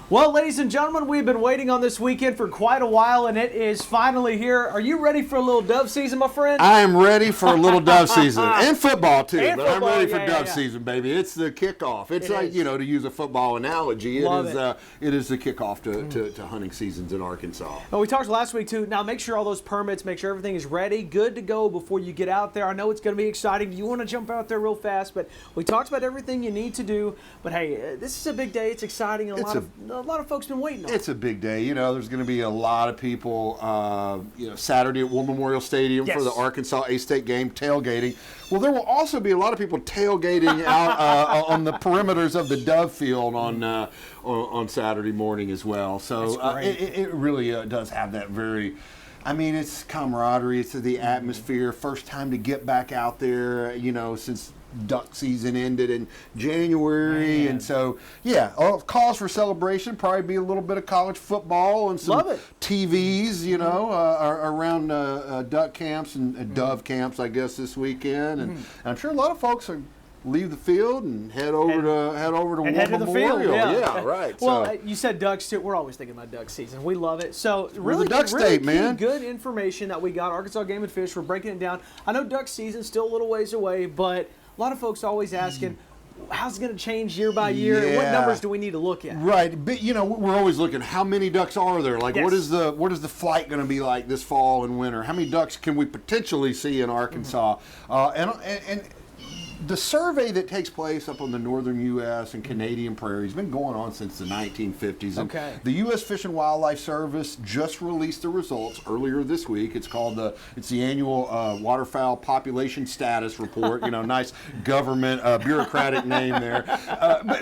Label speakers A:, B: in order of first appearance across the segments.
A: Well, ladies and gentlemen, we've been waiting on this weekend for quite a while, and it is finally here. Are you ready for a little dove season, my friend?
B: I am ready for a little dove season. And football, too.
A: And
B: but
A: football,
B: I'm ready for dove season, baby. It's the kickoff. It's like, to use a football analogy, it is the kickoff to hunting seasons in Arkansas.
A: Well, we talked last week, too. Now, make sure all those permits, make sure everything is ready, good to go before you get out there. I know it's going to be exciting. You want to jump out there real fast, but we talked about everything you need to do. But, hey, this is a big day. It's exciting. A lot of folks have been waiting.
B: It's a big day. There's going to be a lot of people, Saturday at War Memorial Stadium for the Arkansas A-State game, tailgating. Well, there will also be a lot of people tailgating out on the perimeters of the Dove Field on Saturday morning as well. So it really does have that very... it's camaraderie. It's the atmosphere. First time to get back out there, since duck season ended in January. And so, cause for celebration. Probably be a little bit of college football and some TVs, around duck camps and dove camps, I guess, this weekend. And I'm sure a lot of folks are leave the field and head over to War Memorial. Yeah, right.
A: Well, you said ducks too. We're always thinking about duck season. We love it. So really,
B: the duck state, man.
A: Good information that we got. Arkansas Game and Fish. We're breaking it down. I know duck season's still a little ways away, but a lot of folks always asking, how's it going to change year by year?
B: Yeah.
A: What numbers do we need to look at?
B: Right, but we're always looking. How many ducks are there? Like, what is the flight going to be like this fall and winter? How many ducks can we potentially see in Arkansas? And the survey that takes place up on the northern U.S. and Canadian prairies has been going on since the 1950s. And the U.S. Fish and Wildlife Service just released the results earlier this week. It's called the annual Waterfowl Population Status Report. Nice government bureaucratic name there.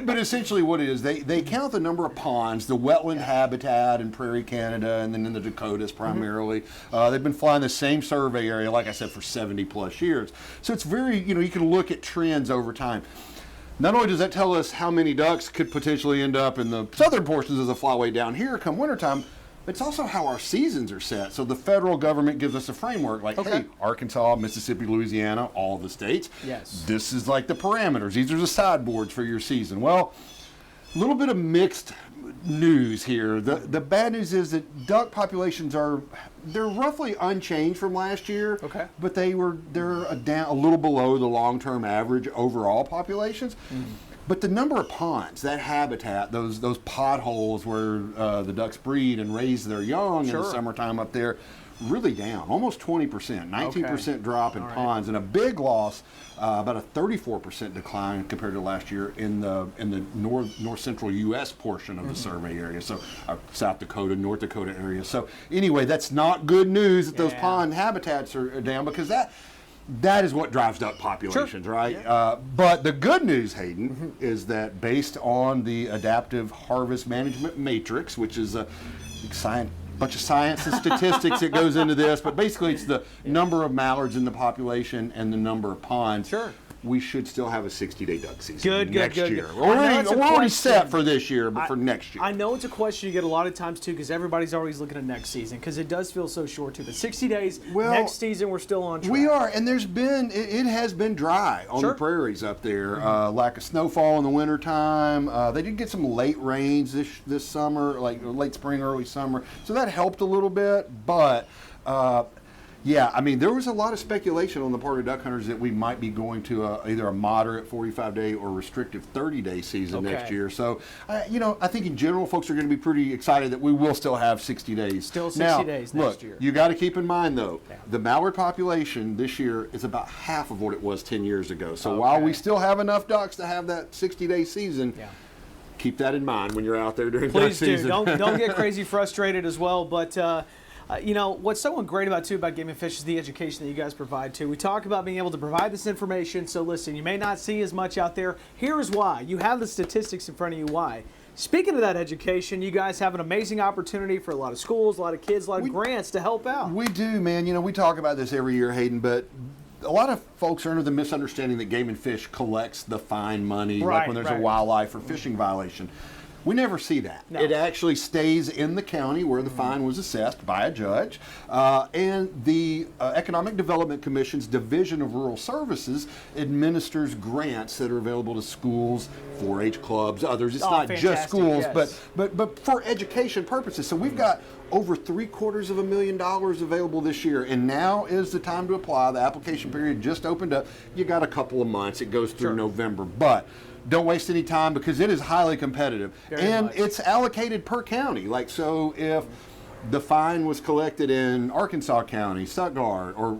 B: But essentially what it is, they count the number of ponds, the wetland habitat in Prairie Canada and then in the Dakotas primarily. They've been flying the same survey area, like I said, for 70 plus years. So it's very, you can look at trends over time. Not only does that tell us how many ducks could potentially end up in the southern portions of the flyway down here come wintertime, but it's also how our seasons are set. So the federal government gives us a framework like, hey, Arkansas, Mississippi, Louisiana, all the states.
A: Yes.
B: This is like the parameters. These are the sideboards for your season. Well, a little bit of mixed news here. The bad news is that duck populations they're roughly unchanged from last year. But they're down a little below the long-term average overall populations. But the number of ponds, that habitat, those potholes where the ducks breed and raise their young in the summertime up there, really down, almost 20%, 19% drop in ponds, and a big loss, about a 34% decline compared to last year in the north central U.S. portion of the survey area, so South Dakota, North Dakota area. So anyway, that's not good news that those pond habitats are down, because that is what drives duck populations, right? But the good news, Hayden, is that based on the Adaptive Harvest Management Matrix, which is a bunch of science and statistics that goes into this, but basically it's the number of mallards in the population and the number of ponds. We should still have a 60-day duck season next year. We're already set for this year, but for next year.
A: I know it's a question you get a lot of times, too, because everybody's always looking at next season, because it does feel so short, too. But 60 days, next season, we're still on track.
B: We are, and it has been dry on the prairies up there. Lack of snowfall in the wintertime. They did get some late rains this summer, like late spring, early summer. So that helped a little bit, but... there was a lot of speculation on the part of duck hunters that we might be going to either a moderate 45-day or restrictive 30-day season next year. So, I think in general, folks are going to be pretty excited that we will still have 60 days.
A: Still 60 days next year.
B: You got to keep in mind, though, the mallard population this year is about half of what it was 10 years ago. So while we still have enough ducks to have that 60-day season, keep that in mind when you're out there during duck season.
A: Please do. Don't get crazy frustrated as well, but... what's so great about Game and Fish is the education that you guys provide too. We talk about being able to provide this information. So listen, you may not see as much out there. Here is why. You have the statistics in front of you. Why? Speaking of that education, you guys have an amazing opportunity for a lot of schools, a lot of kids, a lot of grants to help out.
B: We do, man. We talk about this every year, Hayden, but a lot of folks are under the misunderstanding that Game and Fish collects the fine money, like when there's a wildlife or fishing violation. We never see that.
A: No.
B: It actually stays in the county where the fine was assessed by a judge. And the Economic Development Commission's Division of Rural Services administers grants that are available to schools, 4-H clubs, others. It's not just
A: fantastic,
B: schools,
A: yes.
B: but for education purposes. So we've got over $750,000 available this year, and now is the time to apply. The application period just opened up. You got a couple of months. It goes through November, but don't waste any time because it is highly competitive.
A: Very much.
B: It's allocated per county. Like, so if the fine was collected in Arkansas County, Stuttgart, or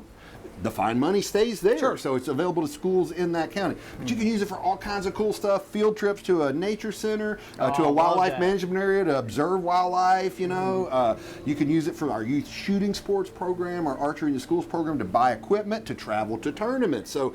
B: the fine money stays there.
A: Sure.
B: So it's available to schools in that county. But you can use it for all kinds of cool stuff. Field trips to a nature center, to a wildlife management area to observe wildlife, you know. You can use it for our youth shooting sports program, our archery in the schools program, to buy equipment, to travel to tournaments. So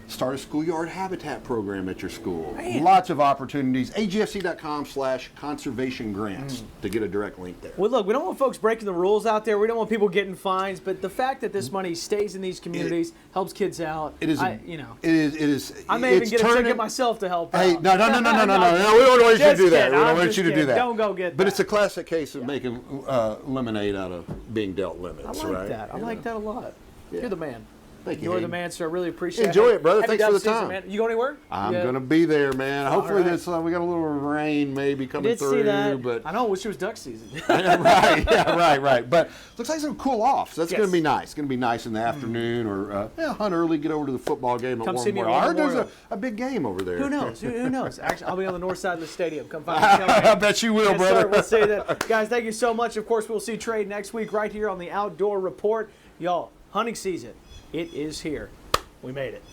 B: start a schoolyard habitat program at your school.
A: Man.
B: Lots of opportunities. agfc.com/conservation grants to get a direct link there.
A: Well, look, we don't want folks breaking the rules out there. We don't want people getting fines. But the fact that this money stays in these communities helps kids out.
B: It is.
A: you know,
B: It is.
A: I may even
B: it's
A: get a
B: turning-
A: ticket myself to help
B: Hey,
A: out.
B: no. We don't want you to do that. We don't want you to do that.
A: Don't go get that.
B: But it's a classic case of making lemonade out of being dealt lemons,
A: I like
B: right?
A: that. I like that a lot.
B: Yeah.
A: You're the man.
B: Thank you.
A: You're the
B: Hayden.
A: man, sir. I really appreciate it.
B: Enjoy it, brother.
A: Happy
B: Thanks for
A: dove
B: the time.
A: season, man. You going anywhere?
B: I'm gonna be there, man. Hopefully
A: right.
B: this we got a little rain maybe coming
A: Did
B: through,
A: see that.
B: but
A: I know. I wish it was duck season.
B: right, yeah, right. But looks like it's gonna cool off, so that's
A: Yes.
B: gonna be nice. It's gonna be nice in the afternoon, or hunt early, get over to the football game at
A: Come
B: Warren
A: see me at
B: Memorial. I
A: Warren
B: heard there's
A: Memorial.
B: a big game over there.
A: Who knows? Who knows? Actually, I'll be on the north side of the stadium. Come find me.
B: I bet you will,
A: Yes,
B: brother.
A: sir. We'll say that. Guys, thank you so much. Of course, we'll see Trey next week right here on the Outdoor Report. Y'all, hunting season, it is here. We made it.